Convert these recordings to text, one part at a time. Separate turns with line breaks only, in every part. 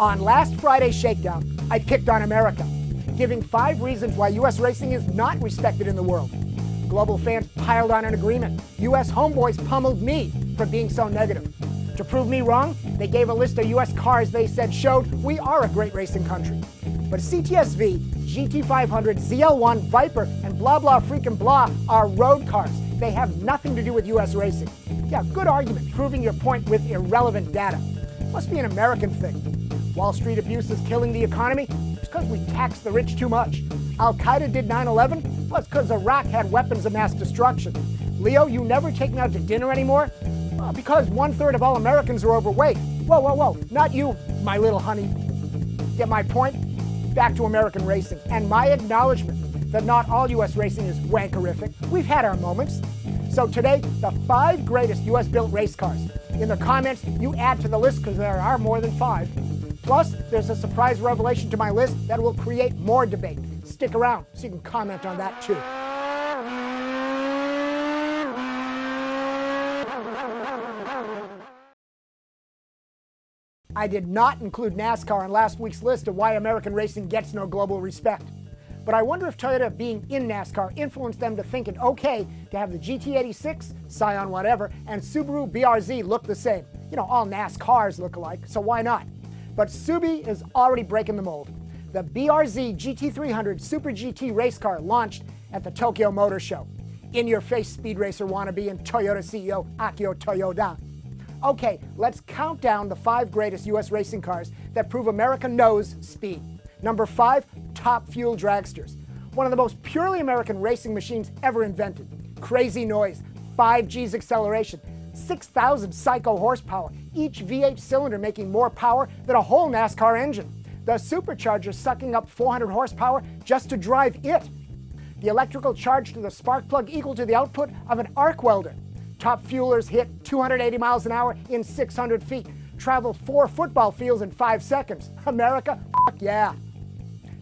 On last Friday's Shakedown, I picked on America, giving 5 reasons why U.S. racing is not respected in the world. Global fans piled on an agreement. U.S. homeboys pummeled me for being so negative. To prove me wrong, they gave a list of U.S. cars they said showed we are a great racing country. But CTSV, GT500, ZL1, Viper, and blah blah freaking blah are road cars. They have nothing to do with U.S. racing. Yeah, good argument, proving your point with irrelevant data. Must be an American thing. Wall Street abuse is killing the economy. It's because we tax the rich too much. Al-Qaeda did 9/11. Well, it's because Iraq had weapons of mass destruction. Leo, you never take me out to dinner anymore? Well, because 1/3 of all Americans are overweight. Whoa, whoa, whoa, not you, my little honey. Get my point? Back to American racing, and my acknowledgement that not all U.S. racing is wankerific. We've had our moments. So today, the 5 greatest U.S.-built race cars. In the comments, you add to the list because there are more than 5. Plus, there's a surprise revelation to my list that will create more debate. Stick around so you can comment on that too. I did not include NASCAR on last week's list of why American racing gets no global respect. But I wonder if Toyota being in NASCAR influenced them to think it okay to have the GT86, Scion whatever, and Subaru BRZ look the same. You know, all NASCARs look alike, so why not? But Subi is already breaking the mold. The BRZ GT300 Super GT race car launched at the Tokyo Motor Show. In-your-face speed racer wannabe and Toyota CEO Akio Toyoda. Okay, let's count down the 5 greatest U.S. racing cars that prove America knows speed. Number 5, Top Fuel dragsters. One of the most purely American racing machines ever invented. Crazy noise, 5 G's acceleration, 6,000 psycho horsepower, each V8 cylinder making more power than a whole NASCAR engine. The supercharger sucking up 400 horsepower just to drive it. The electrical charge to the spark plug equal to the output of an arc welder. Top Fuelers hit 280 miles an hour in 600 feet, travel 4 football fields in 5 seconds. America, fuck yeah.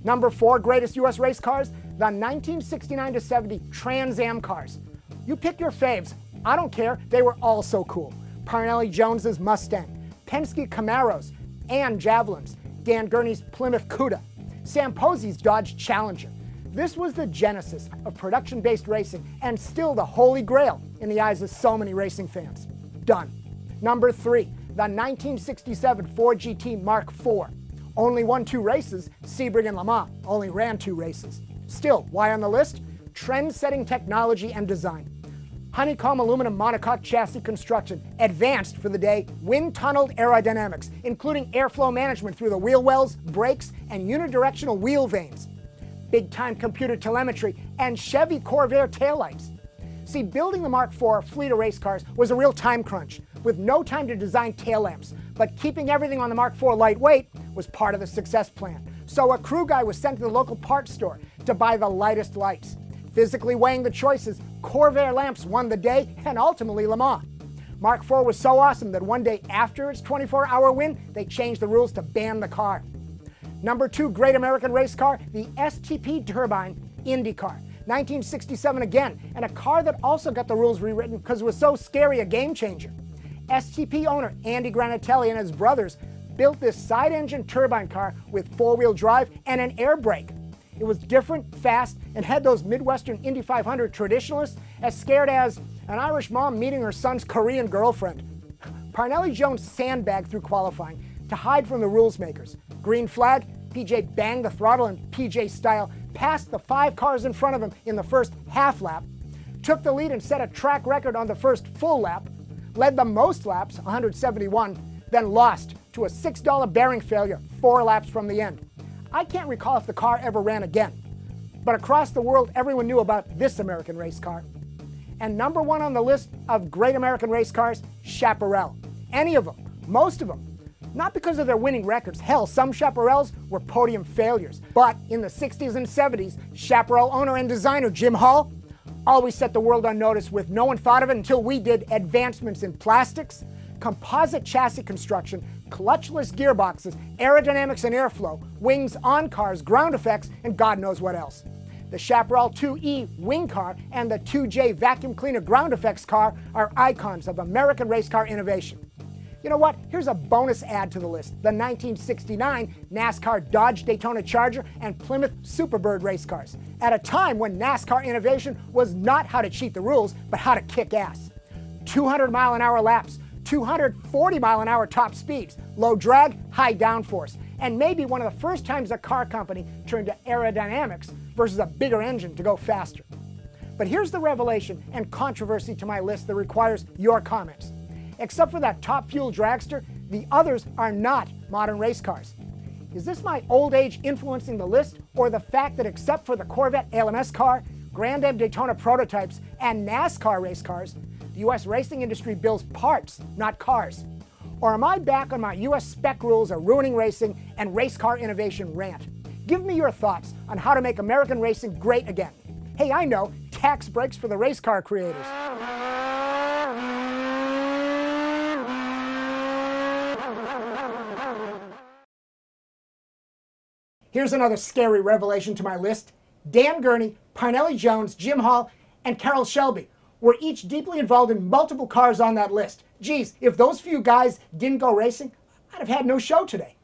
Number 4 greatest U.S. race cars, the 1969-70 Trans Am cars. You pick your faves. I don't care, they were all so cool. Parnelli Jones's Mustang, Penske Camaros and Javelins, Dan Gurney's Plymouth Cuda, Sam Posey's Dodge Challenger. This was the genesis of production-based racing and still the holy grail in the eyes of so many racing fans. Done. Number 3, the 1967 Ford GT Mark IV. Only won 2 races, Sebring and Le Mans only ran 2 races. Still, why on the list? Trend-setting technology and design. Honeycomb aluminum monocoque chassis construction, advanced for the day, wind-tunneled aerodynamics, including airflow management through the wheel wells, brakes, and unidirectional wheel vanes. Big-time computer telemetry, and Chevy Corvair taillights. See, building the Mark IV fleet of race cars was a real time crunch, with no time to design tail lamps, but keeping everything on the Mark IV lightweight was part of the success plan. So a crew guy was sent to the local parts store to buy the lightest lights. Physically weighing the choices, Corvair lamps won the day and ultimately Le Mans. Mark IV was so awesome that one day after its 24-hour win, they changed the rules to ban the car. Number 2 great American race car, the STP Turbine IndyCar. 1967 again, and a car that also got the rules rewritten because it was so scary a game changer. STP owner Andy Granatelli and his brothers built this side-engine turbine car with 4-wheel drive and an air brake. It was different, fast, and had those Midwestern Indy 500 traditionalists as scared as an Irish mom meeting her son's Korean girlfriend. Parnelli Jones sandbagged through qualifying to hide from the rules makers. Green flag, PJ banged the throttle in PJ style, passed the 5 cars in front of him in the first half lap, took the lead and set a track record on the first full lap, led the most laps, 171, then lost to a $6 bearing failure 4 laps from the end. I can't recall if the car ever ran again, but across the world everyone knew about this American race car. And number 1 on the list of great American race cars, Chaparral. Any of them, most of them. Not because of their winning records. Hell, some Chaparrals were podium failures. But in the 60s and 70s, Chaparral owner and designer Jim Hall always set the world on notice with no one thought of it until we did advancements in plastics, composite chassis construction, clutchless gearboxes, aerodynamics and airflow, wings on cars, ground effects, and God knows what else. The Chaparral 2E wing car and the 2J vacuum cleaner ground effects car are icons of American race car innovation. You know what? Here's a bonus add to the list. The 1969 NASCAR Dodge Daytona Charger and Plymouth Superbird race cars, at a time when NASCAR innovation was not how to cheat the rules, but how to kick ass. 200-mile-an-hour laps, 240-mile-an-hour top speeds, low drag, high downforce, and maybe one of the first times a car company turned to aerodynamics versus a bigger engine to go faster. But here's the revelation and controversy to my list that requires your comments. Except for that top fuel dragster, the others are not modern race cars. Is this my old age influencing the list, or the fact that except for the Corvette ALMS car, Grand Am Daytona prototypes, and NASCAR race cars, the US racing industry builds parts, not cars? Or am I back on my US spec rules are ruining racing and race car innovation rant? Give me your thoughts on how to make American racing great again. Hey, I know, tax breaks for the race car creators. Here's another scary revelation to my list. Dan Gurney, Parnelli Jones, Jim Hall, and Carroll Shelby were each deeply involved in multiple cars on that list. Geez, if those few guys didn't go racing, I'd have had no show today.